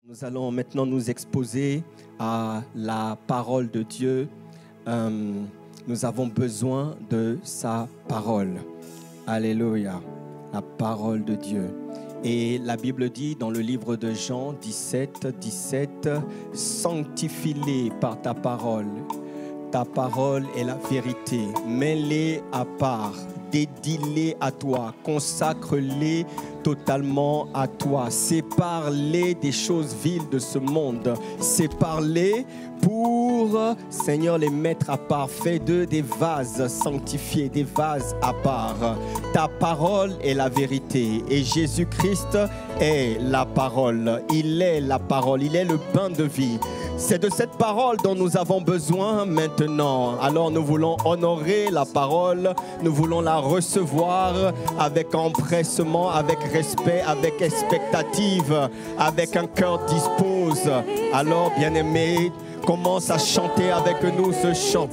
Nous allons maintenant nous exposer à la parole de Dieu. Nous avons besoin de sa parole. Alléluia, la parole de Dieu. Et la Bible dit dans le livre de Jean 17, « Sanctifie-les par ta parole. Ta parole est la vérité. Mets-les à part. Dédie-les à toi. Consacre-les totalement à toi. Sépare-les des choses viles de ce monde. Sépare-les pour, Seigneur, les mettre à part. Fais d'eux des vases sanctifiés, des vases à part. Ta parole est la vérité. Et Jésus-Christ est la parole. Il est la parole. Il est le pain de vie. C'est de cette parole dont nous avons besoin maintenant. Alors nous voulons honorer la parole, nous voulons la recevoir avec empressement, avec respect, avec expectative, avec un cœur dispose. Alors bien-aimés, commence à chanter avec nous ce chant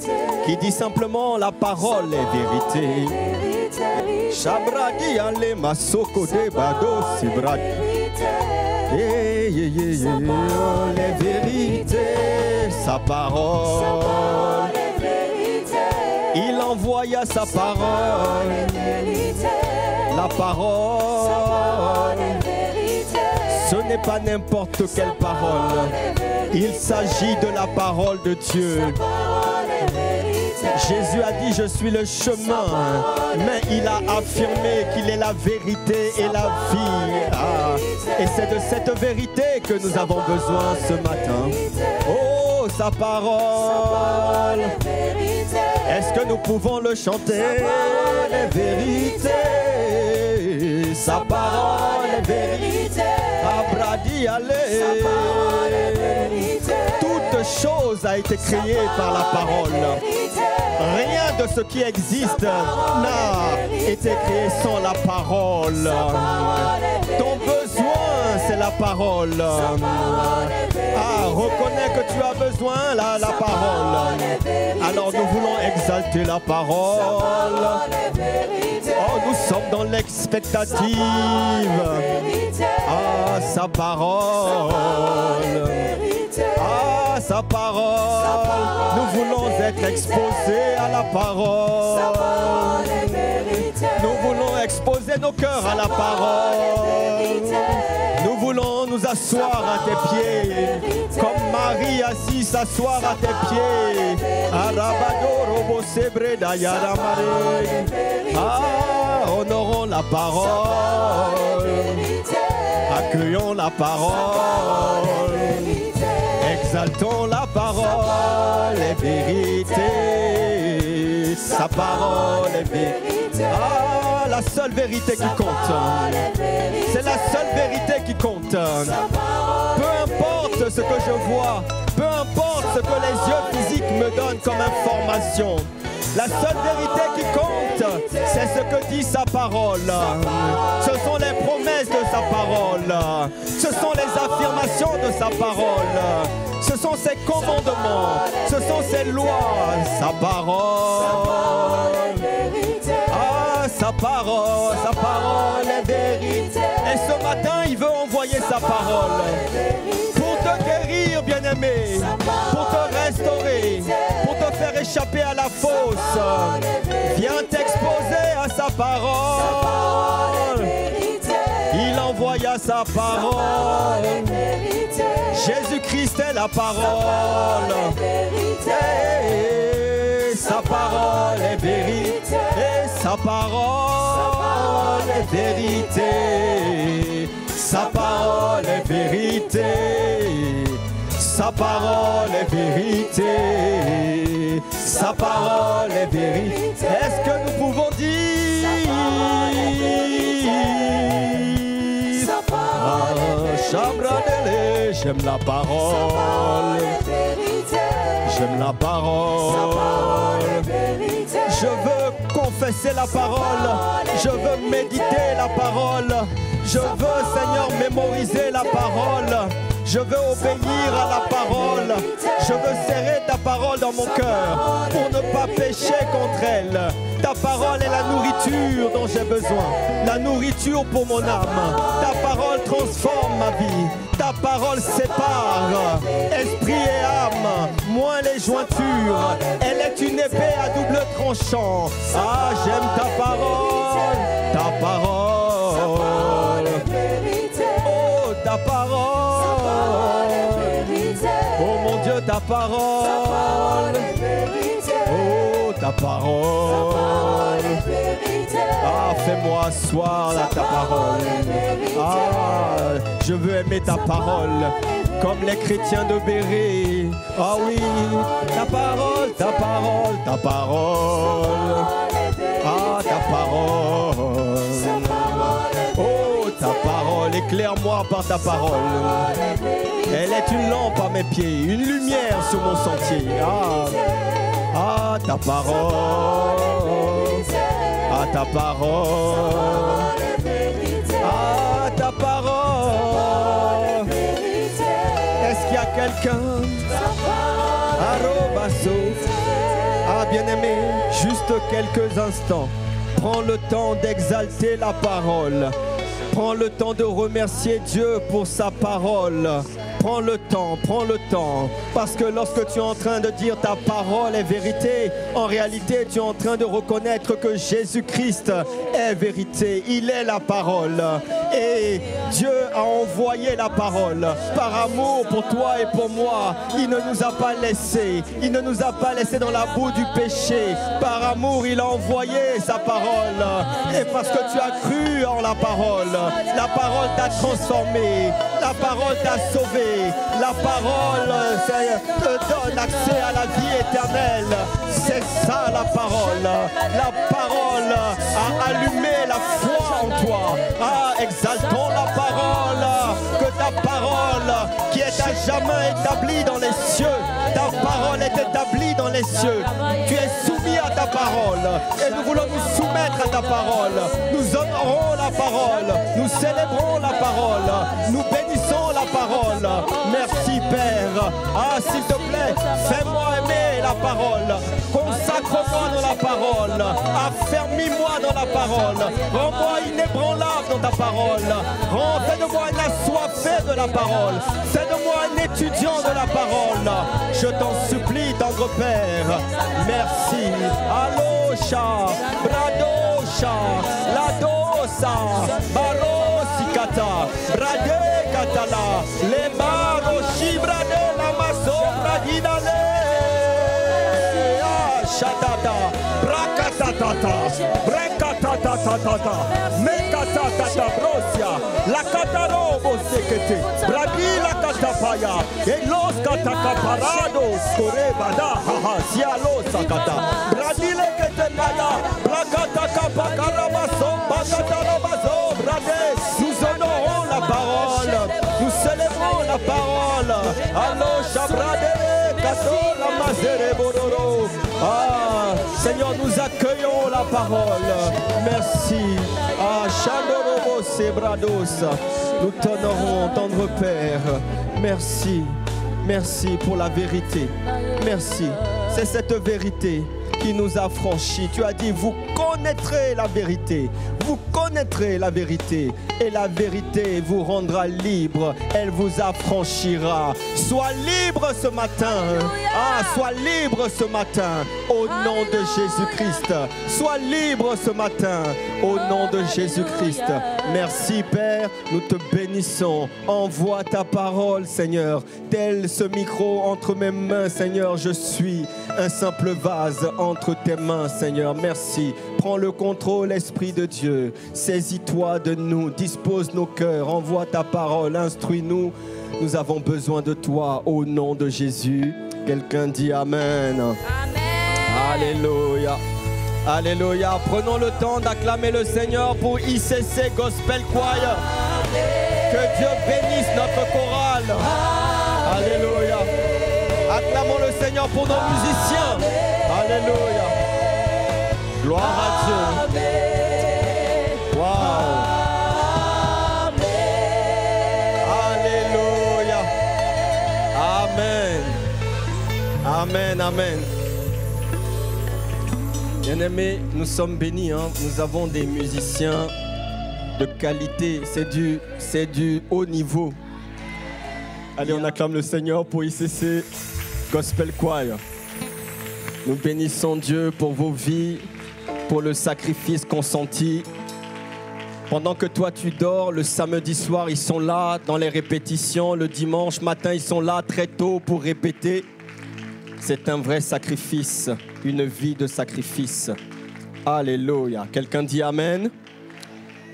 qui dit simplement la parole est vérité. Shabradi ale masoko de bado sibradi. Les vérités, sa parole, il envoya sa parole, la parole, ce n'est pas n'importe quelle parole, il s'agit de la parole de Dieu. Jésus a dit, je suis le chemin, mais il a affirmé qu'il est la vérité et la vie. Et c'est de cette vérité que nous avons besoin ce matin. Oh, sa parole. Est-ce que nous pouvons le chanter? Sa parole est vérité. Sa parole est vérité. Abradi allez. Sa parole est vérité. Toute chose a été créée par la parole. Rien de ce qui existe n'a été créé sans la parole. Ton besoin, c'est la parole. Ah, reconnais que tu as besoin la parole. Alors nous voulons exalter la parole. Oh, nous sommes dans l'expectative. Ah, sa parole. Ah, sa parole. Nous voulons être exposés à la parole. Nous voulons exposer nos cœurs à la parole. Nous voulons nous asseoir à tes pieds. Comme Marie assis s'asseoir à tes pieds. Ah, honorons la parole. Accueillons la parole. Exaltons la parole est vérité. Sa parole est vérité. Ah, la seule vérité qui compte. C'est la seule vérité qui compte. Peu importe ce que je vois, peu importe ce que les yeux physiques me donnent comme information. La seule vérité qui compte, c'est ce que dit sa parole. Ce sont les promesses de sa parole. Ce sont les affirmations de sa parole. Ce sont ses commandements. Ce sont ses lois. Sa parole. Ah, sa parole est vérité. Et ce matin, il veut envoyer sa parole. Pour te guérir, bien-aimé. Pour te restaurer. Pour te faire échapper à la fosse. Viens t'exposer à sa parole. Il envoya sa parole. Jésus-Christ est la parole. Et sa parole est vérité. Et sa parole est vérité. Sa parole est vérité. Sa parole est vérité. Sa parole est vérité. Est-ce que nous pouvons dire sa parole? J'aime la parole. J'aime la parole. Je veux confesser la parole. Je veux méditer la parole. Je veux, Seigneur, mémoriser la parole. Je veux obéir à la parole. Je veux serrer ta parole dans mon cœur pour ne pas pécher contre elle. Ta parole est la nourriture dont j'ai besoin. La nourriture pour mon âme. Ta parole transforme ma vie. Ta parole sépare esprit et âme, moins les jointures. Elle est une épée à double tranchant. Ah, j'aime ta parole, ta parole. Oh, ta parole. Oh mon Dieu, ta parole. Oh, ta parole. Ah, fais-moi asseoir là ta parole. Ah, je veux aimer ta parole comme les chrétiens de Béret. Ah oui, ta parole, ta parole, ta parole. Ah, ta parole. Oh, ta parole, éclaire-moi par ta parole. Elle est une lampe à mes pieds, une lumière sur mon sentier. Ah, ta parole. Ah, ta parole. Ah, ta parole. Est-ce qu'il y a quelqu'un? Ah, bien-aimé, juste quelques instants. Prends le temps d'exalter la parole. Prends le temps de remercier Dieu pour sa parole. Prends le temps, parce que lorsque tu es en train de dire ta parole est vérité, en réalité tu es en train de reconnaître que Jésus-Christ est vérité, il est la parole. Et Dieu a envoyé la parole par amour pour toi et pour moi. Il ne nous a pas laissés, il ne nous a pas laissés dans la boue du péché. Par amour, il a envoyé sa parole. Et parce que tu as cru en la parole t'a transformé, la parole t'a sauvé. La parole te donne accès à la vie éternelle. C'est ça la parole. La parole a allumé la foi en toi. Ah, exaltons la parole. Que ta parole qui est à jamais établie dans les cieux. Ta parole est établie dans les cieux. Tu es soumis à ta parole. Et nous voulons nous soumettre à ta parole. Nous honorons la parole. Nous célébrons la parole. Nous bénissons la parole. Merci Père. Ah, s'il te plaît, fais-moi aimer la parole. Consacre-moi dans la parole. Affermis-moi dans la parole. Rends-moi inébranlable dans ta parole. Fais de moi un assoiffé de la parole. Fais de moi un étudiant de la parole. Je t'en supplie, tendre Père. Merci. Alosha, Bradosha, Ladosa, Barosikata, Brade Katala, Le Baroshi Brade Lamaso Bradinale, Shatata, Brakatatata, Brakatatata, Mekatatata Brosia, La Katarobo Sekete, Bradi La Katapaya, Elos Katakaparado, Korebada, Haha, Sialo Sakata, Bradi Le Ketepaya, Brakataka Bakaramaso, Bakatarabaso, Brade, nous honorons la parole, nous célébrons la parole, Allo Shabrade, Katola Mazere Bororo. Ah, Seigneur, nous accueillons la parole. Merci. Ah, Chandorobo Sebrados. Nous t'honorons, tendre Père. Merci. Merci pour la vérité. Merci. C'est cette vérité qui nous a franchis. Tu as dit, vous connaîtrez la vérité. Vous connaîtrez la vérité. Et la vérité vous rendra libre. Elle vous affranchira. Sois libre ce matin. Ah, sois libre ce matin. Au nom de Jésus-Christ. Sois libre ce matin. Au nom de Jésus-Christ. Merci Père. Nous te bénissons. Envoie ta parole, Seigneur. Tel ce micro entre mes mains, Seigneur. Je suis un simple vase entre tes mains, Seigneur. Merci. Prends le contrôle, Esprit de Dieu. Saisis-toi de nous. Dispose nos cœurs. Envoie ta parole. Instruis-nous. Nous avons besoin de toi au nom de Jésus. Quelqu'un dit Amen. Amen. Alléluia. Alléluia. Prenons le temps d'acclamer le Seigneur pour ICC Gospel Choir. Que Dieu bénisse notre chorale. Alléluia. Acclamons le Seigneur pour nos musiciens. Alléluia. Gloire à Dieu. Wow. Alléluia. Amen. Amen, amen. Bien-aimés, nous sommes bénis. Nous avons des musiciens de qualité. C'est du haut niveau. Allez, on acclame le Seigneur pour ICC Gospel Choir. Nous bénissons Dieu pour vos vies, pour le sacrifice consenti. Pendant que toi tu dors, le samedi soir, ils sont là dans les répétitions. Le dimanche matin, ils sont là très tôt pour répéter. C'est un vrai sacrifice, une vie de sacrifice. Alléluia. Quelqu'un dit Amen.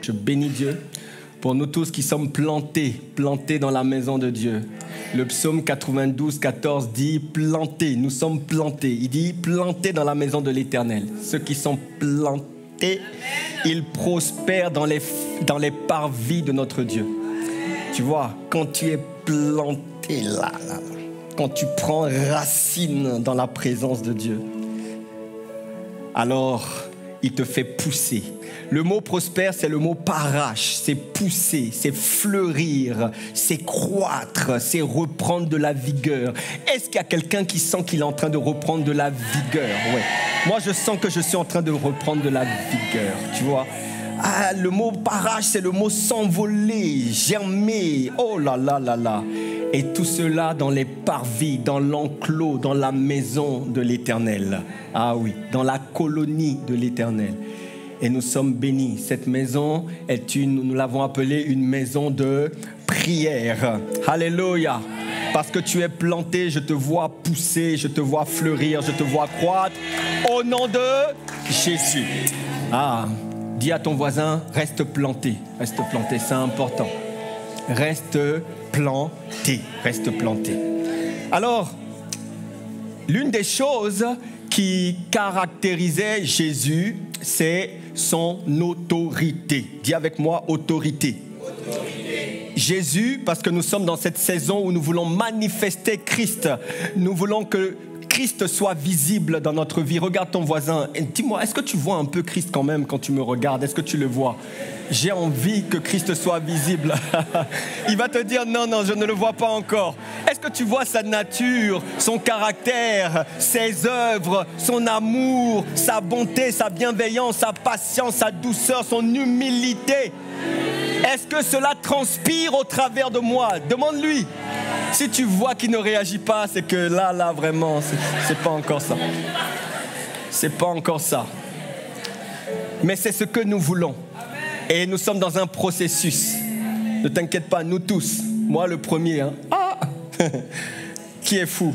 Je bénis Dieu pour nous tous qui sommes plantés dans la maison de Dieu. Le psaume 92, 14 dit plantés, nous sommes plantés. Il dit plantés dans la maison de l'Éternel. Ceux qui sont plantés, ils prospèrent dans les parvis de notre Dieu. Tu vois, quand tu es planté là, quand tu prends racine dans la présence de Dieu, alors il te fait pousser. Le mot prospère, c'est le mot parache, c'est pousser, c'est fleurir, c'est croître, c'est reprendre de la vigueur. Est-ce qu'il y a quelqu'un qui sent qu'il est en train de reprendre de la vigueur? Ouais. Moi, je sens que je suis en train de reprendre de la vigueur, tu vois. Ah, le mot parache, c'est le mot s'envoler, germer. Oh là là là là. Et tout cela dans les parvis, dans l'enclos, dans la maison de l'Éternel. Ah oui, dans la colonie de l'Éternel. Et nous sommes bénis. Cette maison, nous l'avons appelée une maison de prière. Alléluia. Parce que tu es planté, je te vois pousser, je te vois fleurir, je te vois croître. Au nom de Jésus. Ah, dis à ton voisin, reste planté. Reste planté, c'est important. Reste planté. Reste planté. Alors, l'une des choses qui caractérisait Jésus, c'est son autorité. Dis avec moi, autorité. Jésus, parce que nous sommes dans cette saison où nous voulons manifester Christ. Nous voulons que Christ soit visible dans notre vie. Regarde ton voisin et dis-moi, est-ce que tu vois un peu Christ quand même quand tu me regardes? Est-ce que tu le vois? J'ai envie que Christ soit visible. Il va te dire non, je ne le vois pas encore. Est-ce que tu vois sa nature, son caractère, ses œuvres, son amour, sa bonté, sa bienveillance, sa patience, sa douceur, son humilité? Est-ce que cela transpire au travers de moi? Demande-lui. Si tu vois qu'il ne réagit pas, c'est que là, vraiment, c'est pas encore ça. C'est pas encore ça. Mais c'est ce que nous voulons. Et nous sommes dans un processus. Ne t'inquiète pas, nous tous. Moi, le premier. Hein. Ah Qui est fou?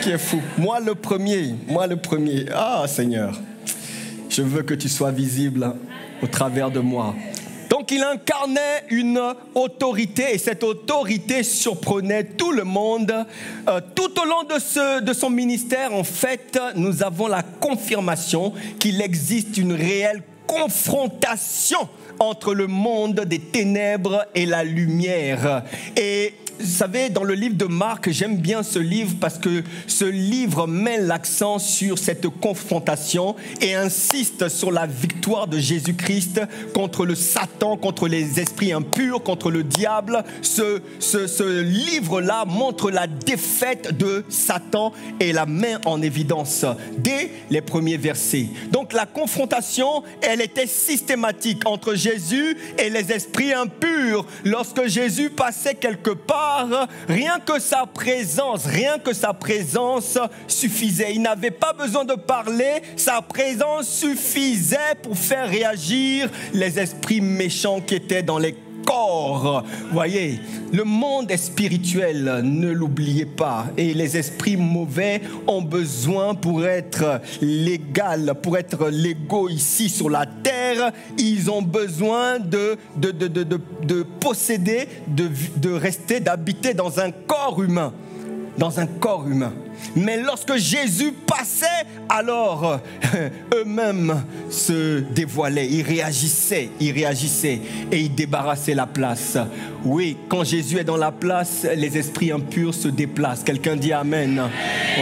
Qui est fou? Moi, le premier. Ah, Seigneur. Je veux que tu sois visible au travers de moi. Donc il incarnait une autorité et cette autorité surprenait tout le monde. Tout au long de son ministère, en fait, nous avons la confirmation qu'il existe une réelle confrontation entre le monde des ténèbres et la lumière. Et vous savez, dans le livre de Marc, j'aime bien ce livre parce que ce livre met l'accent sur cette confrontation et insiste sur la victoire de Jésus-Christ contre le Satan, contre les esprits impurs, contre le diable. Ce livre-là montre la défaite de Satan et la met en évidence dès les premiers versets. Donc la confrontation, elle était systématique entre Jésus et les esprits impurs. Lorsque Jésus passait quelque part, rien que sa présence suffisait. Il n'avait pas besoin de parler, sa présence suffisait pour faire réagir les esprits méchants qui étaient dans les corps. Voyez, le monde est spirituel, ne l'oubliez pas. Et les esprits mauvais ont besoin pour être légal, pour être légaux ici sur la terre, ils ont besoin de posséder, de rester, d'habiter dans un corps humain. Dans un corps humain. Mais lorsque Jésus passait, alors eux-mêmes se dévoilaient, ils réagissaient et ils débarrassaient la place. Oui, quand Jésus est dans la place, les esprits impurs se déplacent. Quelqu'un dit Amen.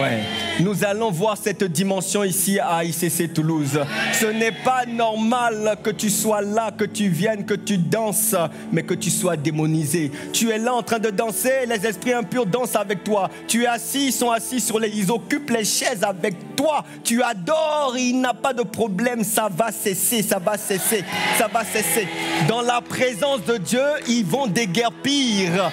Ouais. Nous allons voir cette dimension ici à ICC Toulouse. Ce n'est pas normal que tu sois là, que tu viennes, que tu danses, mais que tu sois démonisé. Tu es là en train de danser, les esprits impurs dansent avec toi. Tu es assis, ils sont assis assis ils occupent les chaises avec toi. Tu adores, il n'a pas de problème. Ça va cesser, ça va cesser, ça va cesser. Dans la présence de Dieu, ils vont déguerpir.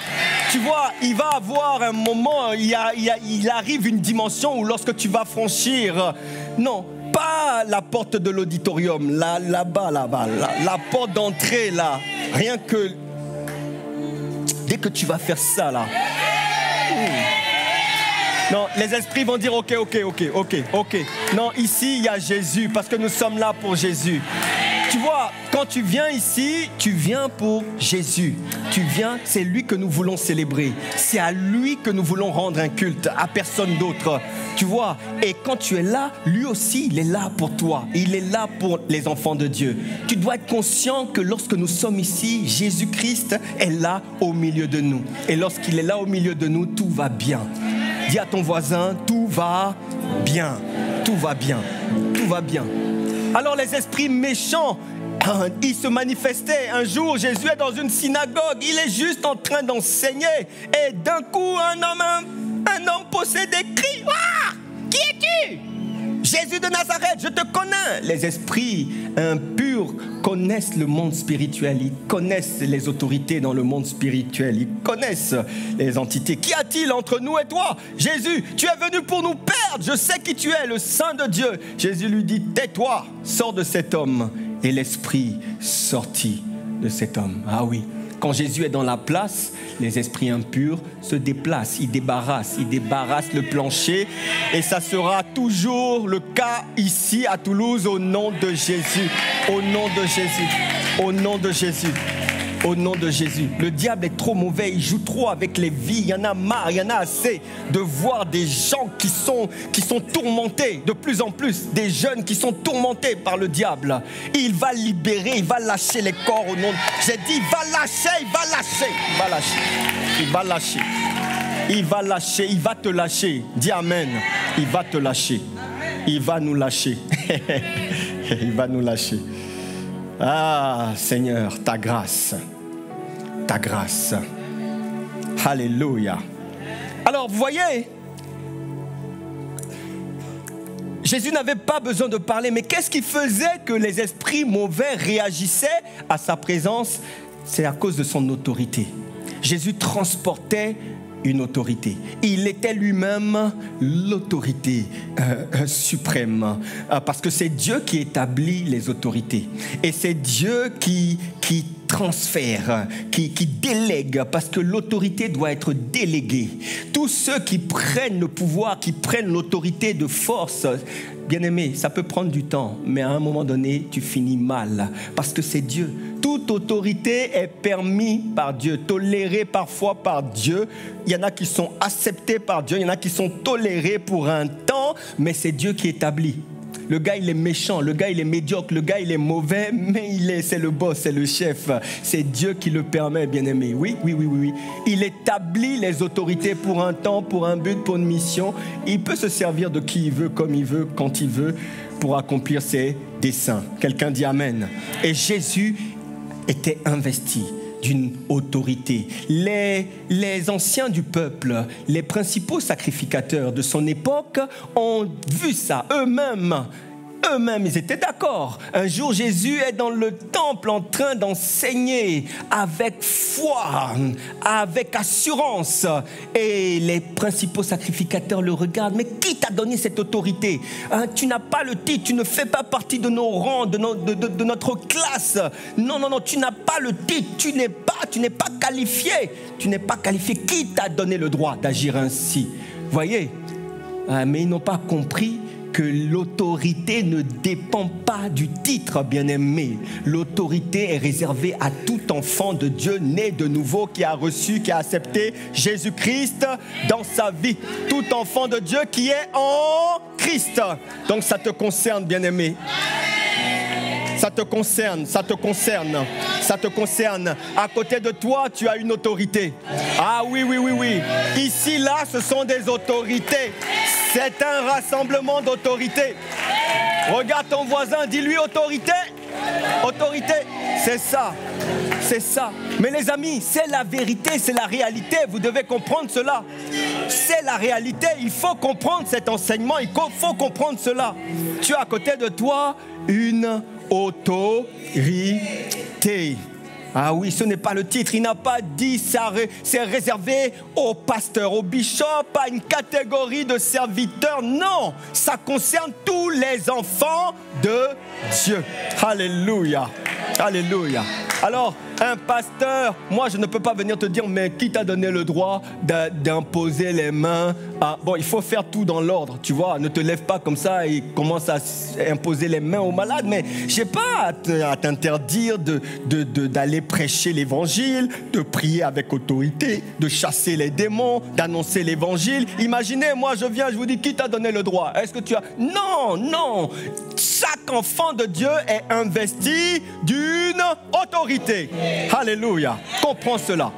Tu vois, il va avoir un moment, il arrive une dimension où lorsque tu vas franchir, non, pas la porte de l'auditorium, là-bas, la porte d'entrée, là, rien que, dès que tu vas faire ça, là, non, les esprits vont dire, ok. Non, ici, il y a Jésus, parce que nous sommes là pour Jésus. Tu vois, quand tu viens ici, tu viens pour Jésus. Tu viens, c'est lui que nous voulons célébrer. C'est à lui que nous voulons rendre un culte, à personne d'autre. Tu vois, et quand tu es là, lui aussi, il est là pour toi. Il est là pour les enfants de Dieu. Tu dois être conscient que lorsque nous sommes ici, Jésus-Christ est là au milieu de nous. Et lorsqu'il est là au milieu de nous, tout va bien. Dis à ton voisin, tout va bien. Tout va bien. Tout va bien. Alors les esprits méchants, ils se manifestaient. Un jour, Jésus est dans une synagogue. Il est juste en train d'enseigner. Et d'un coup, un homme possédé crie, « Ah, qui es-tu ? Jésus de Nazareth, je te connais. » Les esprits impurs connaissent le monde spirituel. Ils connaissent les autorités dans le monde spirituel. Ils connaissent les entités. Qu'y a-t-il entre nous et toi ? Jésus, tu es venu pour nous perdre. Je sais qui tu es, le Saint de Dieu. Jésus lui dit, tais-toi, sors de cet homme. Et l'esprit sortit de cet homme. Ah oui. Quand Jésus est dans la place, les esprits impurs se déplacent, ils débarrassent le plancher. Et ça sera toujours le cas ici à Toulouse au nom de Jésus. Au nom de Jésus. Au nom de Jésus. Au nom de Jésus. Le diable est trop mauvais, il joue trop avec les vies. Il y en a marre, il y en a assez de voir des gens qui sont tourmentés de plus en plus. Des jeunes qui sont tourmentés par le diable. Il va libérer, il va lâcher les corps au nom de... J'ai dit, il va lâcher. Il va te lâcher. Dis amen. Il va te lâcher. Il va nous lâcher. Il va nous lâcher. Ah, Seigneur, ta grâce. Alléluia. Alors, vous voyez, Jésus n'avait pas besoin de parler, mais qu'est-ce qui faisait que les esprits mauvais réagissaient à sa présence ? C'est à cause de son autorité. Jésus transportait une autorité. Il était lui-même l'autorité suprême, parce que c'est Dieu qui établit les autorités. Et c'est Dieu qui transfère, qui délègue, parce que l'autorité doit être déléguée. Tous ceux qui prennent le pouvoir, qui prennent l'autorité de force, bien-aimé, ça peut prendre du temps, mais à un moment donné, tu finis mal, parce que c'est Dieu. Toute autorité est permise par Dieu, tolérée parfois par Dieu. Il y en a qui sont acceptés par Dieu, il y en a qui sont tolérés pour un temps, mais c'est Dieu qui établit. Le gars, il est méchant, le gars, il est médiocre, le gars, il est mauvais, mais c'est le boss, c'est le chef. C'est Dieu qui le permet, bien-aimé. Oui. Il établit les autorités pour un temps, pour un but, pour une mission. Il peut se servir de qui il veut, comme il veut, quand il veut, pour accomplir ses desseins. Quelqu'un dit Amen. Et Jésus était investi d'une autorité. Les anciens du peuple, les principaux sacrificateurs de son époque ont vu ça eux-mêmes. Ils étaient d'accord. Un jour, Jésus est dans le temple en train d'enseigner avec foi, avec assurance. Et les principaux sacrificateurs le regardent. Mais qui t'a donné cette autorité ? Tu n'as pas le titre, tu ne fais pas partie de nos rangs, de notre classe. Non, tu n'as pas le titre, tu n'es pas qualifié. Tu n'es pas qualifié. Qui t'a donné le droit d'agir ainsi ? Voyez, mais ils n'ont pas compris que l'autorité ne dépend pas du titre, bien-aimé. L'autorité est réservée à tout enfant de Dieu né de nouveau qui a reçu, qui a accepté Jésus-Christ dans sa vie. Tout enfant de Dieu qui est en Christ. Donc ça te concerne, bien-aimé. Ça te concerne. À côté de toi, tu as une autorité. Ah oui. Ici, là, ce sont des autorités. C'est un rassemblement d'autorités. Regarde ton voisin, dis-lui autorité. Autorité, c'est ça. Mais les amis, c'est la vérité, c'est la réalité. Vous devez comprendre cela. C'est la réalité. Il faut comprendre cet enseignement. Il faut comprendre cela. Tu as à côté de toi une autorité. Ah oui, ce n'est pas le titre. Il n'a pas dit ça. C'est réservé au pasteur, au bishop, à une catégorie de serviteurs. Non, ça concerne tous les enfants de Dieu. Alléluia. Alléluia. Alors, un pasteur, moi je ne peux pas venir te dire, mais qui t'a donné le droit d'imposer les mains à... Bon, il faut faire tout dans l'ordre, tu vois. Ne te lève pas comme ça et commence à imposer les mains aux malades. Mais je n'ai pas à t'interdire d'aller prêcher l'évangile, de prier avec autorité, de chasser les démons, d'annoncer l'évangile. Imaginez, moi je viens, je vous dis, qui t'a donné le droit? Est-ce que tu as... Non, non. Chaque enfant de Dieu est investi d'une autorité. Alléluia. Comprends cela.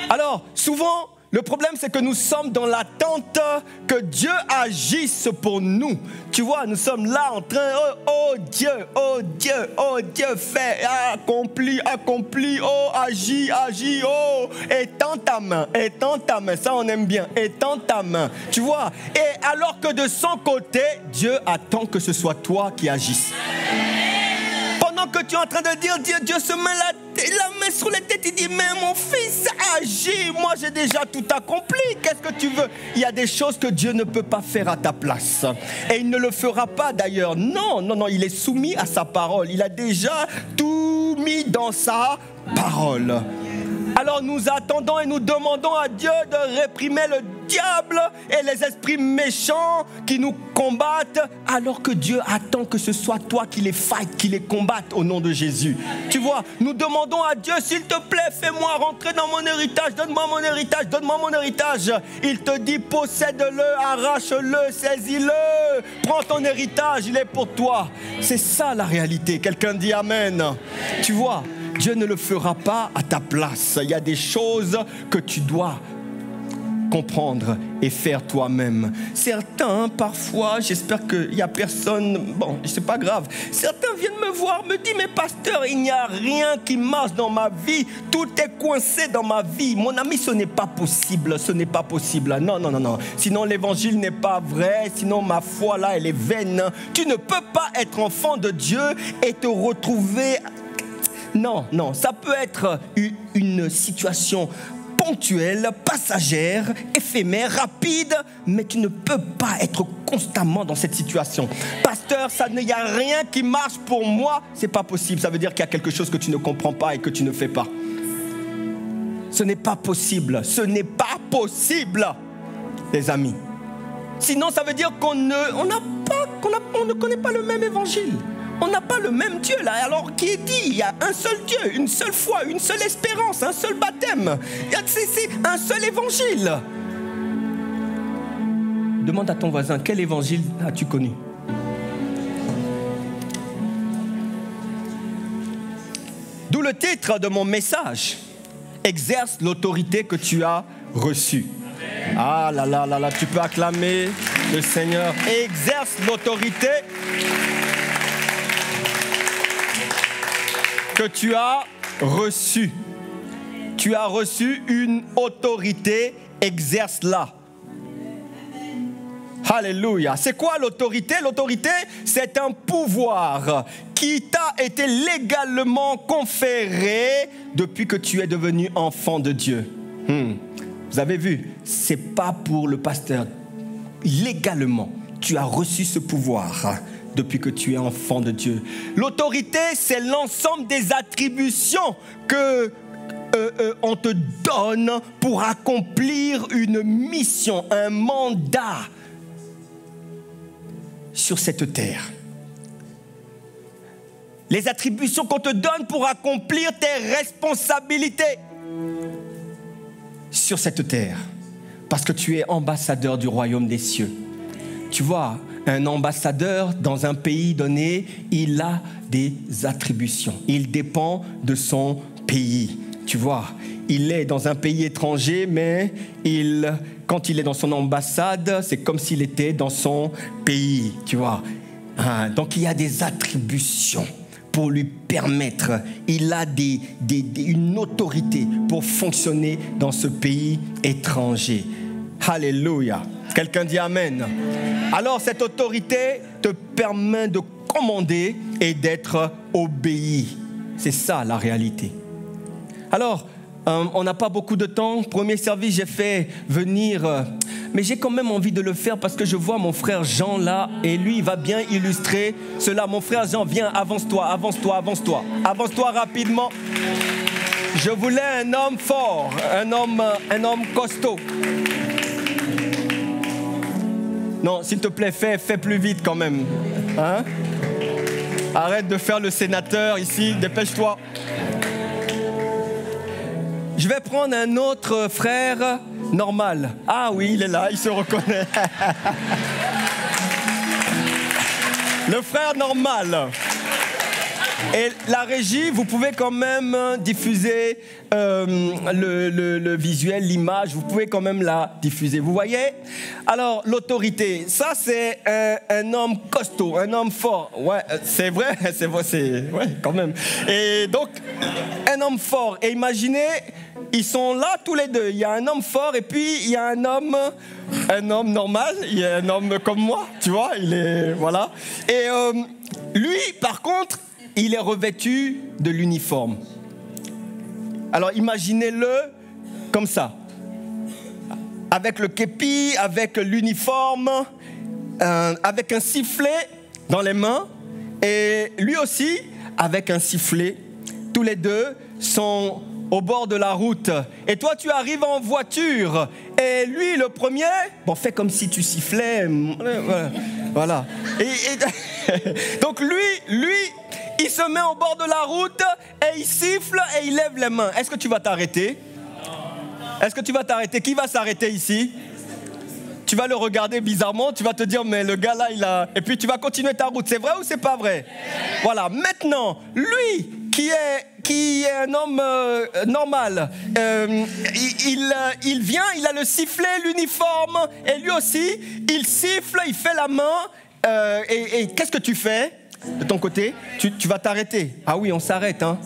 Alors, souvent, le problème, c'est que nous sommes dans l'attente que Dieu agisse pour nous. Tu vois, nous sommes là en train, oh Dieu, oh Dieu, oh Dieu, fais, accomplis, accomplis, oh agis, agis, oh, étends ta main, ça on aime bien, étends ta main. Tu vois, et alors que de son côté, Dieu attend que ce soit toi qui agisses. Pendant que tu es en train de dire, Dieu se met la main sur la tête, il dit, mais mon fils, agis, moi j'ai déjà tout accompli, qu'est-ce que tu veux? Il y a des choses que Dieu ne peut pas faire à ta place. Et il ne le fera pas d'ailleurs. Non, non, non, il est soumis à sa parole. Il a déjà tout mis dans sa parole. Alors nous attendons et nous demandons à Dieu de réprimer le diable et les esprits méchants qui nous combattent, alors que Dieu attend que ce soit toi qui les fight, qui les combatte au nom de Jésus. Tu vois, nous demandons à Dieu, s'il te plaît, fais-moi rentrer dans mon héritage, donne-moi mon héritage, donne-moi mon héritage. Il te dit, possède-le, arrache-le, saisis-le, prends ton héritage, il est pour toi. C'est ça la réalité. Quelqu'un dit Amen. Tu vois, Dieu ne le fera pas à ta place. Il y a des choses que tu dois comprendre et faire toi-même. Certains, parfois, j'espère qu'il n'y a personne, bon, c'est pas grave. Certains viennent me voir, me disent, mais pasteur, il n'y a rien qui marche dans ma vie. Tout est coincé dans ma vie. Mon ami, ce n'est pas possible. Ce n'est pas possible. Non, non, non, non. Sinon, l'évangile n'est pas vrai. Sinon, ma foi, là, elle est vaine. Tu ne peux pas être enfant de Dieu et te retrouver... Non, non, ça peut être une situation ponctuelle, passagère, éphémère, rapide, mais tu ne peux pas être constamment dans cette situation. Pasteur, il n'y a rien qui marche pour moi. C'est pas possible. Ça veut dire qu'il y a quelque chose que tu ne comprends pas et que tu ne fais pas. Ce n'est pas possible. Ce n'est pas possible, les amis. Sinon, ça veut dire qu'on ne connaît pas le même évangile. On n'a pas le même Dieu là. Alors qui est dit? Il y a un seul Dieu, une seule foi, une seule espérance, un seul baptême. C'est un seul évangile. Demande à ton voisin, quel évangile as-tu connu? D'où le titre de mon message. Exerce l'autorité que tu as reçue. Ah là là là là, tu peux acclamer le Seigneur. Exerce l'autorité que tu as reçu. Tu as reçu une autorité, exerce-la. Alléluia. C'est quoi l'autorité? L'autorité, c'est un pouvoir qui t'a été légalement conféré depuis que tu es devenu enfant de Dieu. Vous avez vu, c'est pas pour le pasteur. Légalement, tu as reçu ce pouvoir depuis que tu es enfant de Dieu. L'autorité, c'est l'ensemble des attributions que on te donne pour accomplir une mission, un mandat sur cette terre. Les attributions qu'on te donne pour accomplir tes responsabilités sur cette terre. Parce que tu es ambassadeur du royaume des cieux. Tu vois, un ambassadeur dans un pays donné, il a des attributions. Il dépend de son pays. Tu vois, il est dans un pays étranger, mais quand il est dans son ambassade, c'est comme s'il était dans son pays. Tu vois, donc il y a des attributions pour lui permettre. Il a une autorité pour fonctionner dans ce pays étranger. Alléluia. Quelqu'un dit Amen. Alors cette autorité te permet de commander et d'être obéi. C'est ça la réalité. Alors, on n'a pas beaucoup de temps. Premier service, j'ai fait venir, mais j'ai quand même envie de le faire parce que je vois mon frère Jean là et lui, il va bien illustrer cela. Mon frère Jean, viens, avance-toi, avance-toi, avance-toi. Avance-toi rapidement. Je voulais un homme fort, un homme costaud. Non, s'il te plaît, fais plus vite quand même. Hein? Arrête de faire le sénateur ici, dépêche-toi. Je vais prendre un autre frère normal. Ah oui, il est là, il se reconnaît. Le frère normal. Et la régie, vous pouvez quand même diffuser le visuel, l'image, vous pouvez quand même la diffuser. Vous voyez? Alors, l'autorité, ça c'est un homme costaud, un homme fort. Ouais, c'est vrai, ouais, quand même. Et donc, un homme fort. Et imaginez, ils sont là tous les deux. Il y a un homme fort et puis il y a un homme normal. Il y a un homme comme moi, tu vois, il est, voilà. Et lui, par contre, il est revêtu de l'uniforme. Alors imaginez-le comme ça. Avec le képi, avec l'uniforme, avec un sifflet dans les mains. Et lui aussi, avec un sifflet. Tous les deux sont au bord de la route. Et toi, tu arrives en voiture. Et lui, le premier, bon, fais comme si tu sifflais. Voilà. Donc lui, il se met au bord de la route et il siffle et il lève les mains. Est-ce que tu vas t'arrêter? Est-ce que tu vas t'arrêter? Qui va s'arrêter ici? Tu vas le regarder bizarrement, tu vas te dire, mais le gars là, il a... Et puis tu vas continuer ta route. C'est vrai ou c'est pas vrai? Voilà. Maintenant, lui, qui est un homme normal, il vient, il a le sifflet, l'uniforme, et lui aussi, il siffle, il fait la main. Et qu'est-ce que tu fais de ton côté? Tu vas t'arrêter. Ah oui, on s'arrête, hein.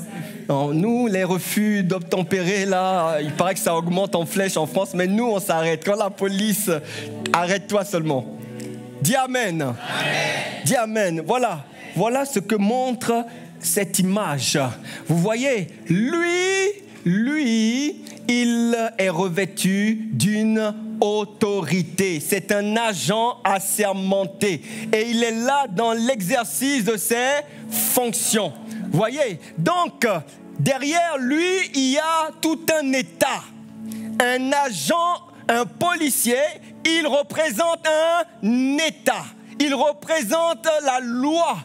Non, nous, les refus d'obtempérer, là, il paraît que ça augmente en flèche en France, mais nous, on s'arrête. Quand la police, arrête-toi seulement. Dis Amen. Amen. Dis Amen. Voilà ce que montre cette image. Vous voyez, lui, il est revêtu d'une autorité. C'est un agent assermenté. Et il est là dans l'exercice de ses fonctions. Vous voyez, donc, derrière lui, il y a tout un État. Un agent, un policier, il représente un État. Il représente la loi.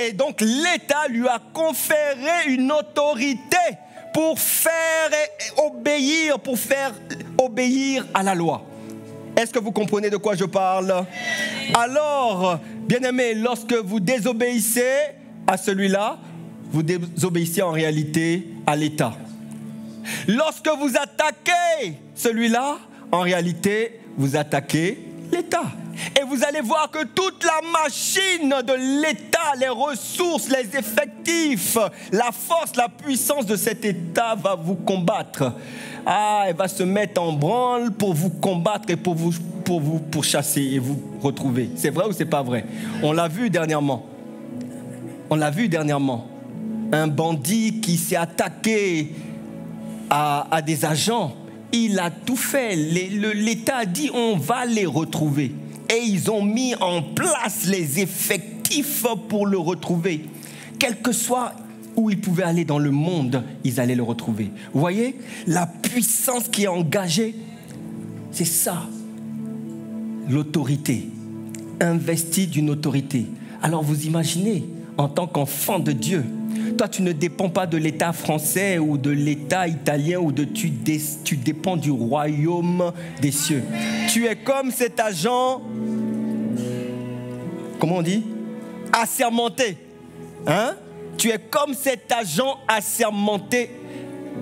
Et donc, l'État lui a conféré une autorité pour faire obéir à la loi. Est-ce que vous comprenez de quoi je parle? Alors, bien-aimés, lorsque vous désobéissez à celui-là, vous désobéissez en réalité à l'État. Lorsque vous attaquez celui-là, en réalité, vous attaquez l'État. Et vous allez voir que toute la machine de l'État, les ressources, les effectifs, la force, la puissance de cet État va vous combattre. Ah, elle va se mettre en branle pour vous combattre et pour vous pourchasser et vous retrouver. C'est vrai ou c'est pas vrai? On l'a vu dernièrement. Un bandit qui s'est attaqué à des agents, il a tout fait. L'État a dit on va les retrouver. Et ils ont mis en place les effectifs pour le retrouver. Quel que soit où ils pouvaient aller dans le monde, ils allaient le retrouver. Vous voyez, la puissance qui est engagée, c'est ça. L'autorité. Investie d'une autorité. Alors vous imaginez, en tant qu'enfant de Dieu, toi, tu ne dépends pas de l'État français ou de l'État italien ou tu dépends du royaume des cieux. Tu es comme cet agent, comment on dit? Assermenté. Hein? Tu es comme cet agent assermenté.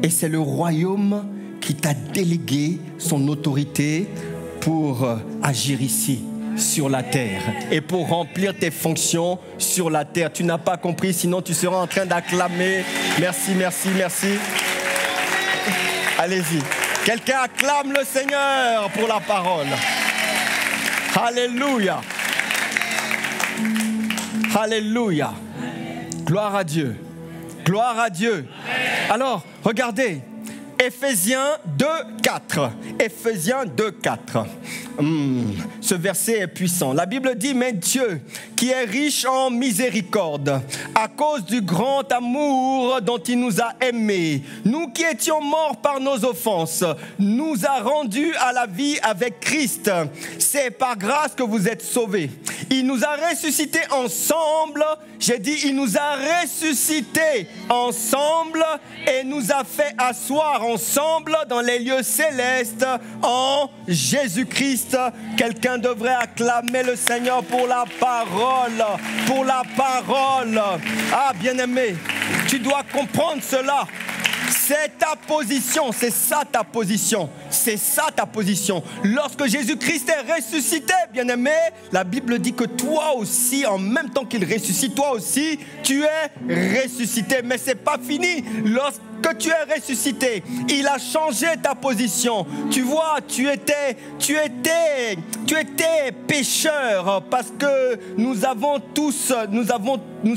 Et c'est le royaume qui t'a délégué son autorité pour agir ici. sur la terre et pour remplir tes fonctions sur la terre. Tu n'as pas compris, sinon tu seras en train d'acclamer. Merci, merci, merci. Allez-y. Quelqu'un acclame le Seigneur pour la parole. Alléluia. Alléluia. Gloire à Dieu. Gloire à Dieu. Alors, regardez. Éphésiens 2:4. Éphésiens 2:4. Ce verset est puissant. La Bible dit, mais Dieu, qui est riche en miséricorde, à cause du grand amour dont il nous a aimés, nous qui étions morts par nos offenses, nous a rendus à la vie avec Christ. C'est par grâce que vous êtes sauvés. Il nous a ressuscités ensemble. J'ai dit, il nous a ressuscités ensemble et nous a fait asseoir ensemble dans les lieux célestes en Jésus-Christ. Quelqu'un devrait acclamer le Seigneur pour la parole. Pour la parole. Ah, bien-aimé, tu dois comprendre cela. C'est ta position, c'est ça ta position, c'est ça ta position. Lorsque Jésus-Christ est ressuscité, bien-aimé, la Bible dit que toi aussi, en même temps qu'il ressuscite, toi aussi, tu es ressuscité. Mais c'est pas fini. Lorsque tu es ressuscité, il a changé ta position. Tu vois, tu étais pécheur parce que nous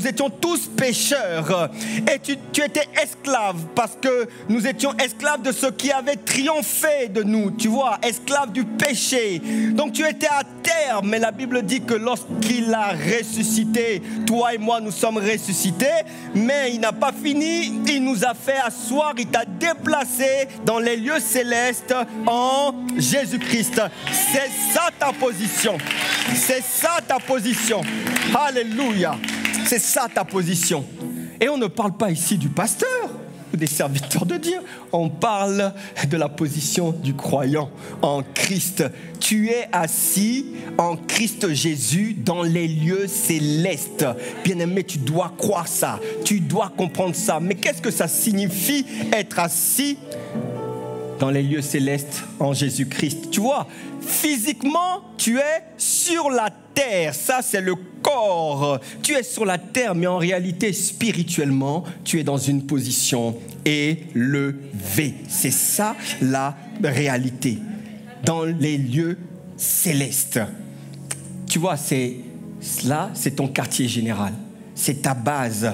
étions tous pécheurs. Et tu étais esclave parce que nous étions esclaves de ceux qui avaient triomphé de nous. Tu vois, esclaves du péché. Donc tu étais à terre, mais la Bible dit que lorsqu'il a ressuscité, toi et moi nous sommes ressuscités, mais il n'a pas fini, il nous a fait asseoir, il t'a déplacé dans les lieux célestes en Jésus-Christ. C'est ça ta position. C'est ça ta position. Alléluia. C'est ça ta position. Et on ne parle pas ici du pasteur ou des serviteurs de Dieu. On parle de la position du croyant en Christ. Tu es assis en Christ Jésus dans les lieux célestes. Bien-aimé, tu dois croire ça. Tu dois comprendre ça. Mais qu'est-ce que ça signifie être assis dans les lieux célestes en Jésus-Christ? Tu vois, physiquement, tu es sur la terre. Ça, c'est le corps. Tu es sur la terre, mais en réalité, spirituellement, tu es dans une position élevée. C'est ça la réalité. Dans les lieux célestes. Tu vois, c'est ton quartier général. C'est ta base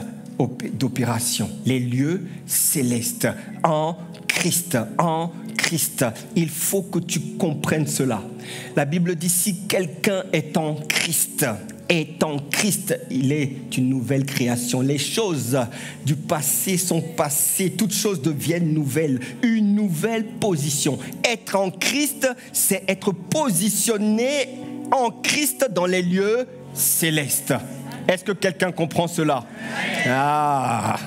d'opération. Les lieux célestes en Christ, en Christ. Il faut que tu comprennes cela. La Bible dit, si quelqu'un est en Christ, il est une nouvelle création. Les choses du passé sont passées, toutes choses deviennent nouvelles, une nouvelle position. Être en Christ, c'est être positionné en Christ dans les lieux célestes. Est-ce que quelqu'un comprend cela? Ah!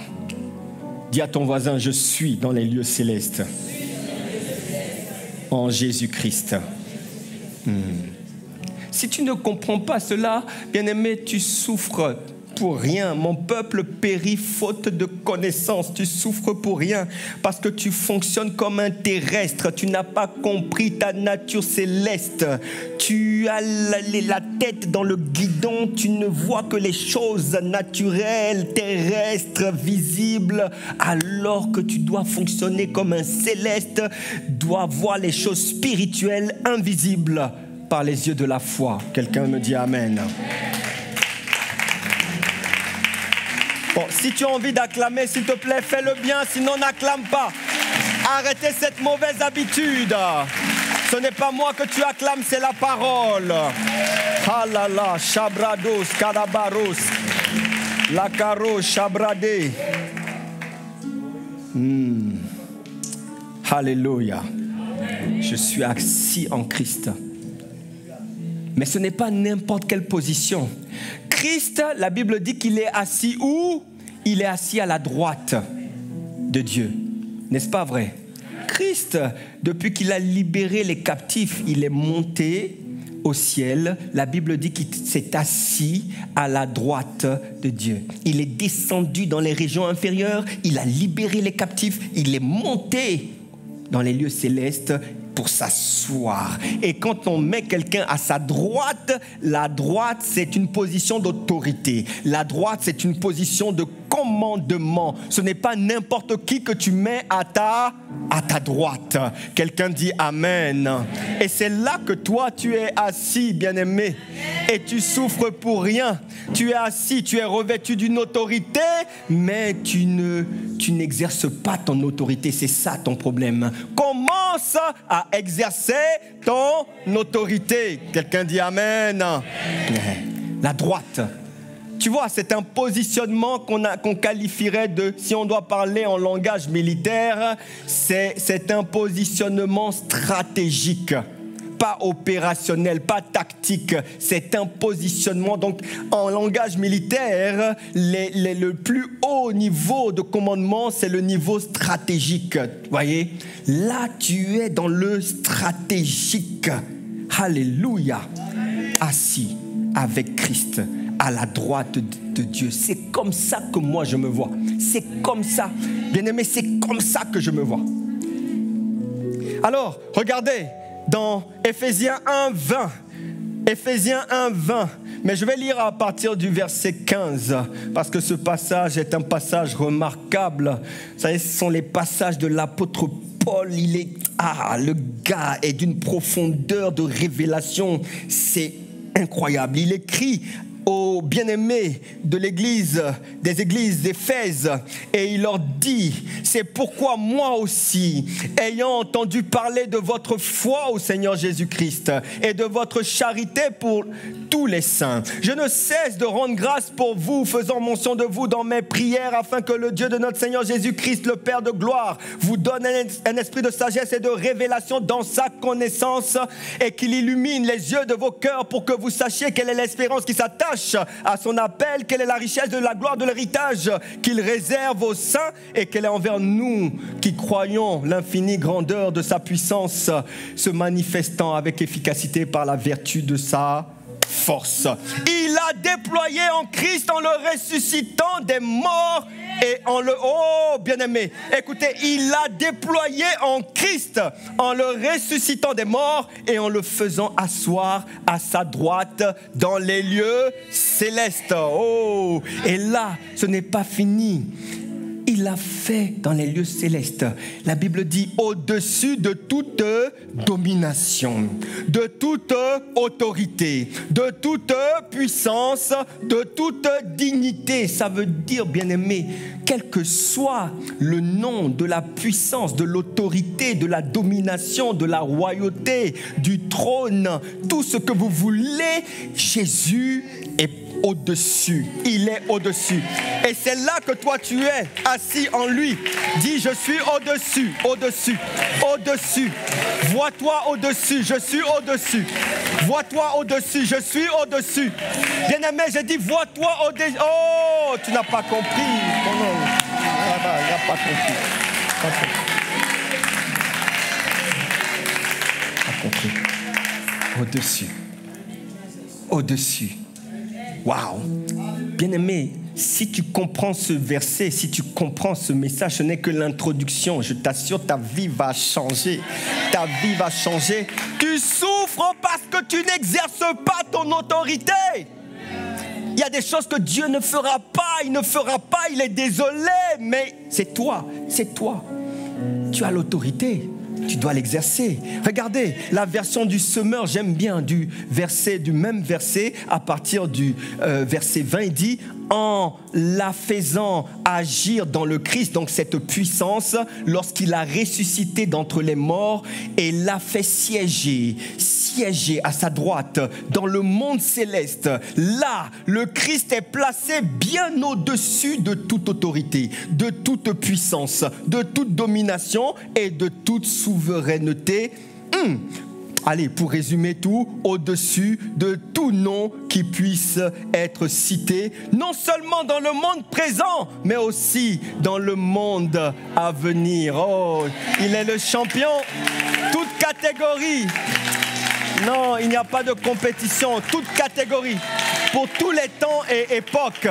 Dis à ton voisin, je suis dans les lieux célestes en Jésus-Christ. Si tu ne comprends pas cela, bien-aimé, tu souffres pour rien. Mon peuple périt faute de connaissance. Tu souffres pour rien parce que tu fonctionnes comme un terrestre. Tu n'as pas compris ta nature céleste. Tu as la tête dans le guidon. Tu ne vois que les choses naturelles, terrestres, visibles, alors que tu dois fonctionner comme un céleste, dois voir les choses spirituelles, invisibles, par les yeux de la foi. Quelqu'un me dit Amen. Bon, si tu as envie d'acclamer, s'il te plaît, fais-le bien, sinon n'acclame pas. Arrêtez cette mauvaise habitude. Ce n'est pas moi que tu acclames, c'est la parole. Ah là là, chabrados, carabaros, lacaro, chabradé. Alléluia. Je suis assis en Christ. Mais ce n'est pas n'importe quelle position. Christ, la Bible dit qu'il est assis où? Il est assis à la droite de Dieu. N'est-ce pas vrai? Christ, depuis qu'il a libéré les captifs, il est monté au ciel. La Bible dit qu'il s'est assis à la droite de Dieu. Il est descendu dans les régions inférieures. Il a libéré les captifs. Il est monté dans les lieux célestes pour s'asseoir. Et quand on met quelqu'un à sa droite, la droite, c'est une position d'autorité. La droite, c'est une position de commandement. Ce n'est pas n'importe qui que tu mets à ta droite. Quelqu'un dit Amen. Et c'est là que toi, tu es assis, bien-aimé. Et tu souffres pour rien. Tu es assis, tu es revêtu d'une autorité, mais tu n'exerces pas ton autorité. C'est ça ton problème. Commence à exercer ton autorité. Quelqu'un dit Amen. La droite. Tu vois, c'est un positionnement qu'on qualifierait de, si on doit parler en langage militaire, c'est un positionnement stratégique, pas opérationnel, pas tactique. C'est un positionnement. Donc, en langage militaire, le plus haut niveau de commandement, c'est le niveau stratégique. Vous voyez? Là, tu es dans le stratégique. Alléluia. Assis avec Christ à la droite de Dieu. C'est comme ça que moi je me vois. C'est comme ça. Bien-aimé, c'est comme ça que je me vois. Alors, regardez, dans Éphésiens 1:20. Éphésiens 1:20. Mais je vais lire à partir du verset 15, parce que ce passage est un passage remarquable. Vous savez, ce sont les passages de l'apôtre Paul. Le gars est d'une profondeur de révélation. C'est incroyable. Il écrit aux bien-aimés de des églises d'Éphèse, et il leur dit: c'est pourquoi moi aussi, ayant entendu parler de votre foi au Seigneur Jésus-Christ et de votre charité pour tous les saints, je ne cesse de rendre grâce pour vous, faisant mention de vous dans mes prières, afin que le Dieu de notre Seigneur Jésus-Christ, le Père de gloire, vous donne un esprit de sagesse et de révélation dans sa connaissance, et qu'il illumine les yeux de vos cœurs pour que vous sachiez quelle est l'espérance qui s'attache à son appel, quelle est la richesse de la gloire de l'héritage qu'il réserve aux saints, et quelle est envers nous qui croyons l'infinie grandeur de sa puissance, se manifestant avec efficacité par la vertu de sa force. Il a déployé en Christ en le ressuscitant des morts et en le... Oh, bien-aimé, écoutez, il a déployé en Christ en le ressuscitant des morts et en le faisant asseoir à sa droite dans les lieux célestes. Oh, et là, ce n'est pas fini. Il l'a fait dans les lieux célestes. La Bible dit au-dessus de toute domination, de toute autorité, de toute puissance, de toute dignité. Ça veut dire, bien-aimé, quel que soit le nom de la puissance, de l'autorité, de la domination, de la royauté, du trône, tout ce que vous voulez, Jésus est au-dessus. Il est au-dessus. Et c'est là que toi tu es, assis en lui. Dis: je suis au-dessus, au-dessus, au-dessus. Vois-toi au-dessus, je suis au-dessus. Vois-toi au-dessus, je suis au-dessus. Bien-aimé, j'ai dit vois-toi au-dessus. Oh, tu n'as pas compris. Oh non, il n'a pas compris. Pas compris. Au-dessus. Au-dessus. Waouh! Bien-aimé, si tu comprends ce verset, si tu comprends ce message, ce n'est que l'introduction. Je t'assure, ta vie va changer. Ta vie va changer. Tu souffres parce que tu n'exerces pas ton autorité. Il y a des choses que Dieu ne fera pas. Il ne fera pas, il est désolé. Mais c'est toi, c'est toi. Tu as l'autorité. Tu dois l'exercer. Regardez, la version du semeur, j'aime bien du même verset, à partir du verset 20, il dit: en la faisant agir dans le Christ, donc cette puissance, lorsqu'il a ressuscité d'entre les morts et l'a fait siéger à sa droite dans le monde céleste. Là, le Christ est placé bien au-dessus de toute autorité, de toute puissance, de toute domination et de toute souveraineté. Allez, pour résumer tout, au-dessus de tout nom qui puisse être cité, non seulement dans le monde présent, mais aussi dans le monde à venir. Oh, il est le champion, toute catégorie. Non, il n'y a pas de compétition, toute catégorie, pour tous les temps et époques.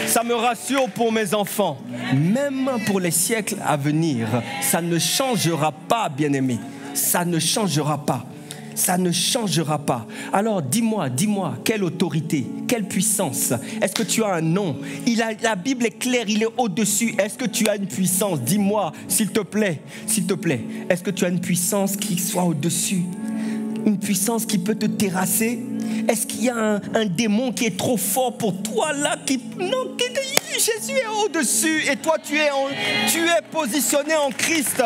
Ça me rassure pour mes enfants. Même pour les siècles à venir, ça ne changera pas, bien-aimés. ça ne changera pas. Ça ne changera pas. Alors dis-moi, quelle autorité, quelle puissance? Est-ce que tu as un nom? La Bible est claire, il est au-dessus. Est-ce que tu as une puissance? Dis-moi, s'il te plaît. Est-ce que tu as une puissance qui soit au-dessus? Une puissance qui peut te terrasser? Est-ce qu'il y a un démon qui est trop fort pour toi là? Non, Jésus est au-dessus et toi tu es positionné en Christ.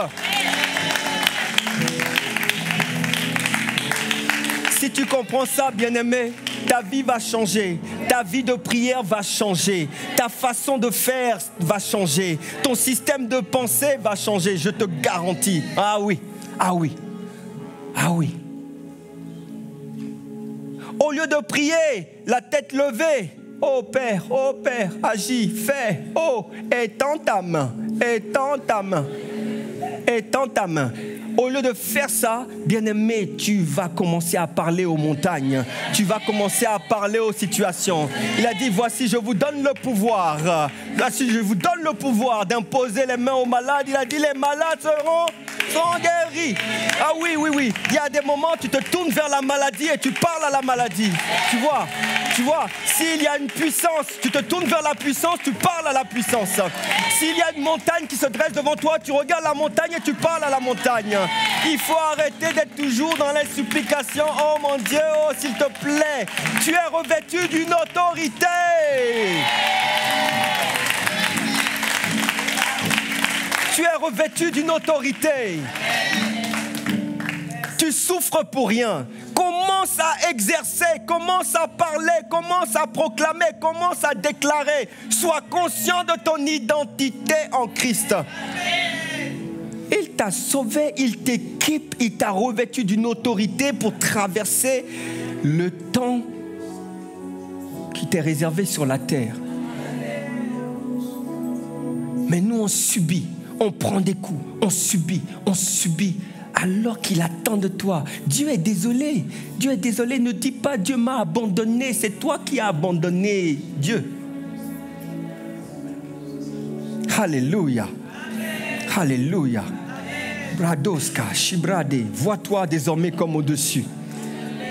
Si tu comprends ça, bien-aimé, ta vie va changer, ta vie de prière va changer, ta façon de faire va changer, ton système de pensée va changer, je te garantis. Ah oui. Au lieu de prier, la tête levée, oh Père, agis, fais, étends ta main. Au lieu de faire ça, bien-aimé, tu vas commencer à parler aux montagnes. Tu vas commencer à parler aux situations. Il a dit, voici, je vous donne le pouvoir. Voici, je vous donne le pouvoir d'imposer les mains aux malades. Il a dit, les malades seront guéris. Ah oui. Il y a des moments, tu te tournes vers la maladie et tu parles à la maladie. Tu vois, s'il y a une puissance, tu te tournes vers la puissance, tu parles à la puissance. S'il y a une montagne qui se dresse devant toi, tu regardes la montagne et tu parles à la montagne. Il faut arrêter d'être toujours dans les supplications. Oh mon Dieu, oh s'il te plaît, tu es revêtu d'une autorité. Tu es revêtu d'une autorité. Tu souffres pour rien. Commence à exercer, commence à parler, commence à proclamer, commence à déclarer. Sois conscient de ton identité en Christ. Il t'a sauvé, il t'équipe, il t'a revêtu d'une autorité pour traverser le temps qui t'est réservé sur la terre. Mais nous, on subit, on prend des coups, on subit, alors qu'il attend de toi. Dieu est désolé, ne dis pas Dieu m'a abandonné, c'est toi qui as abandonné Dieu. Alléluia. Bradoska, Shibrade, vois-toi désormais comme au-dessus.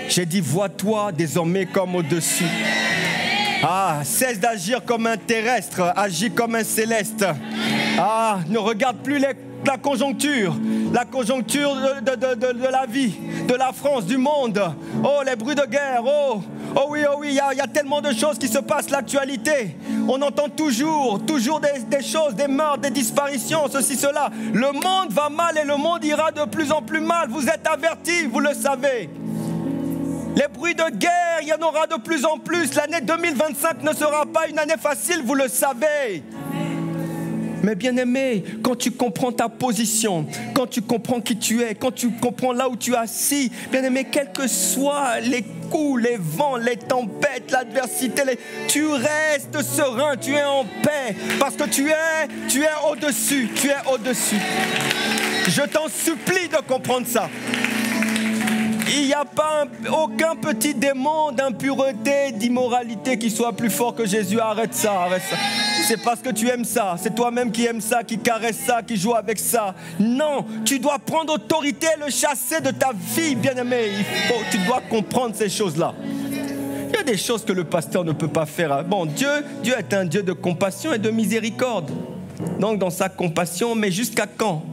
J'ai dit, vois-toi désormais comme au-dessus. Cesse d'agir comme un terrestre, agis comme un céleste. Ne regarde plus la conjoncture de la vie, de la France, du monde. Oh, les bruits de guerre, oh oui, il y a tellement de choses qui se passent, l'actualité. On entend toujours des choses, des meurtres, des disparitions, ceci, cela. Le monde va mal et le monde ira de plus en plus mal. Vous êtes avertis, vous le savez. Les bruits de guerre, il y en aura de plus en plus. L'année 2025 ne sera pas une année facile, vous le savez. Mais bien-aimé, quand tu comprends ta position, quand tu comprends qui tu es, quand tu comprends là où tu es assis, bien-aimé, quels que soient les coups, les vents, les tempêtes, l'adversité, tu restes serein, tu es en paix, parce que tu es au-dessus, Je t'en supplie de comprendre ça. Il n'y a pas aucun petit démon d'impureté, d'immoralité qui soit plus fort que Jésus. Arrête ça. C'est parce que tu aimes ça. C'est toi-même qui aimes ça, qui caresse ça, qui joue avec ça. Non, tu dois prendre autorité et le chasser de ta vie, bien-aimé. Tu dois comprendre ces choses-là. Il y a des choses que le pasteur ne peut pas faire. Bon, Dieu est un Dieu de compassion et de miséricorde. Donc dans sa compassion, mais jusqu'à quand?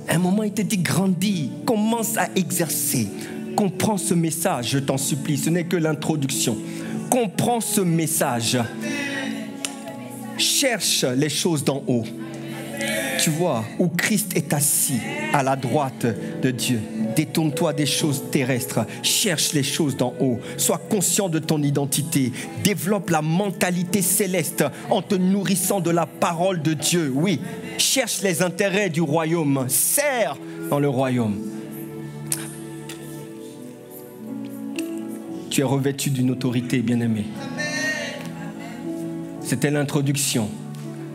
À un moment, il te dit, grandis, commence à exercer. Comprends ce message, je t'en supplie. Ce n'est que l'introduction. Comprends ce message. Cherche les choses d'en haut. Tu vois, où Christ est assis à la droite de Dieu. Détourne-toi des choses terrestres. Cherche les choses d'en haut. Sois conscient de ton identité. Développe la mentalité céleste en te nourrissant de la parole de Dieu. Oui, cherche les intérêts du royaume. Sers dans le royaume. Tu es revêtu d'une autorité, bien-aimé. C'était l'introduction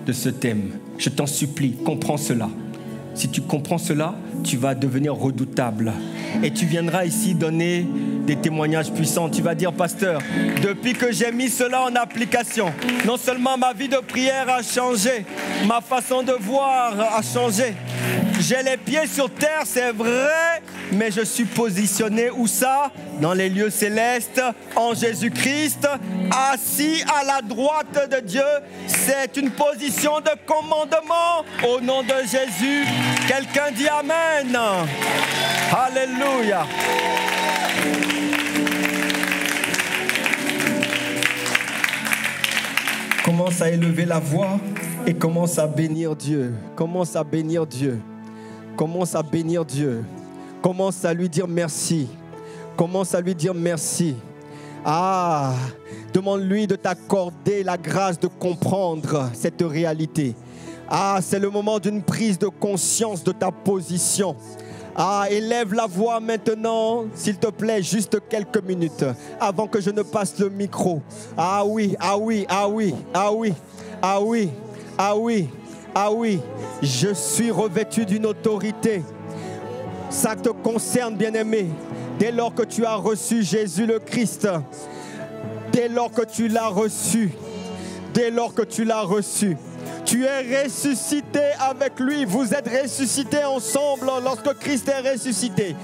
de ce thème. Je t'en supplie, comprends cela. Si tu comprends cela, tu vas devenir redoutable. Et tu viendras ici donner des témoignages puissants. Tu vas dire, pasteur, depuis que j'ai mis cela en application, non seulement ma vie de prière a changé, ma façon de voir a changé. J'ai les pieds sur terre, c'est vrai, mais je suis positionné où ça? Dans les lieux célestes, en Jésus-Christ, assis à la droite de Dieu. C'est une position de commandement au nom de Jésus. Quelqu'un dit Amen. Alléluia. Commence à élever la voix et commence à bénir Dieu. Commence à bénir Dieu. Commence à bénir Dieu. Commence à lui dire merci. Commence à lui dire merci. Ah, demande-lui de t'accorder la grâce de comprendre cette réalité. Ah, c'est le moment d'une prise de conscience de ta position. Ah, élève la voix maintenant, s'il te plaît, juste quelques minutes avant que je ne passe le micro. Ah oui, ah oui, ah oui, ah oui, ah oui, ah oui, ah oui. Je suis revêtu d'une autorité. Ça te concerne, bien-aimé. Dès lors que tu as reçu Jésus le Christ, dès lors que tu l'as reçu, dès lors que tu l'as reçu, tu es ressuscité avec lui. Vous êtes ressuscités ensemble lorsque Christ est ressuscité.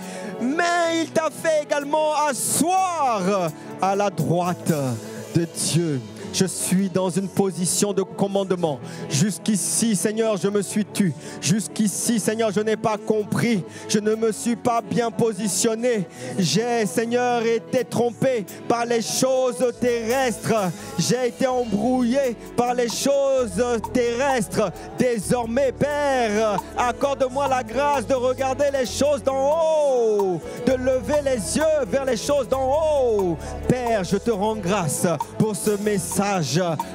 Mais il t'a fait également asseoir à la droite de Dieu. Je suis dans une position de commandement. Jusqu'ici, Seigneur, je me suis tu. Jusqu'ici, Seigneur, je n'ai pas compris. Je ne me suis pas bien positionné. J'ai, Seigneur, été trompé par les choses terrestres. J'ai été embrouillé par les choses terrestres. Désormais, Père, accorde-moi la grâce de regarder les choses d'en haut, de lever les yeux vers les choses d'en haut. Père, je te rends grâce pour ce message.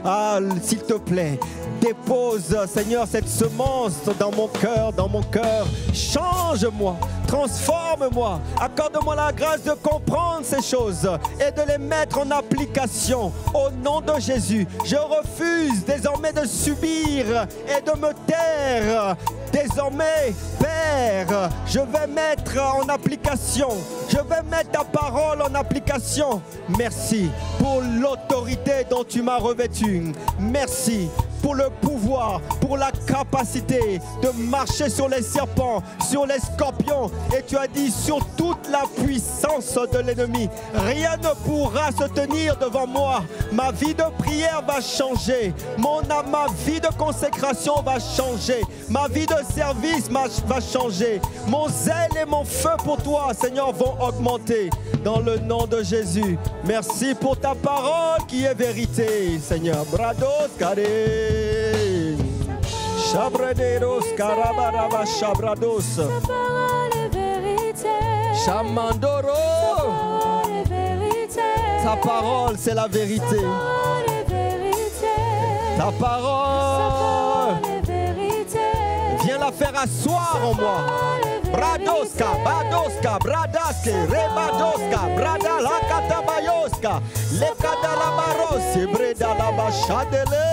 Ah, s'il te plaît, dépose, Seigneur, cette semence dans mon cœur, Change-moi, transforme-moi, accorde-moi la grâce de comprendre ces choses et de les mettre en application. Au nom de Jésus, je refuse désormais de subir et de me taire. Désormais, Père, je vais mettre en application, je vais mettre ta parole en application. Merci pour l'autorité dont tu m'as revêtu. Merci pour le pouvoir, pour la capacité de marcher sur les serpents, sur les scorpions. Et tu as dit sur toute la puissance de l'ennemi. Rien ne pourra se tenir devant moi. Ma vie de prière va changer. Ma vie de consécration va changer. Ma vie de service va changer. Mon zèle et mon feu pour toi, Seigneur, vont augmenter. Dans le nom de Jésus. Merci pour ta parole qui est vérité, Seigneur. Brados carré. Chabraderos carabaraba chabrados. Ta parole est vérité. Chamandoro. Ta parole, c'est la vérité. Ta parole. Viens la faire asseoir en moi. Bradoska, Badoska, Bradaske, Rebadoska, Brada la Katabayoska, Le Kadalabaros, Breda la Bachadele,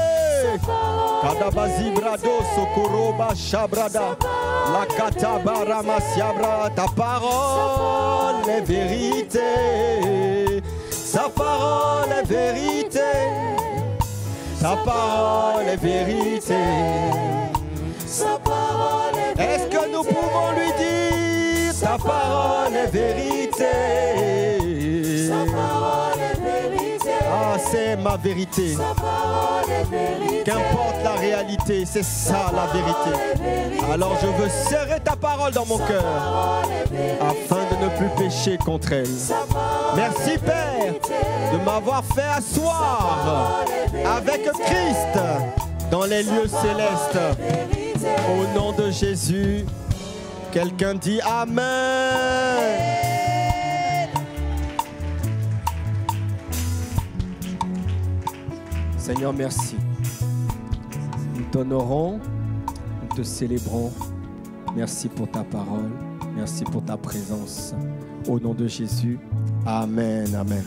Kadabazi Brados, Koroba Shabrada, la Katabarama Siabra, ta parole est vérité, sa parole est vérité, ta parole est vérité. Est-ce que nous pouvons lui dire sa parole est vérité? Ah, c'est ma vérité. Qu'importe la réalité, c'est ça la vérité. Alors je veux serrer ta parole dans mon cœur afin de ne plus pécher contre elle. Merci Père de m'avoir fait asseoir avec Christ dans les lieux célestes. Au nom de Jésus, quelqu'un dit Amen. Seigneur, merci. Nous t'honorons, nous te célébrons. Merci pour ta parole, merci pour ta présence. Au nom de Jésus, Amen, Amen.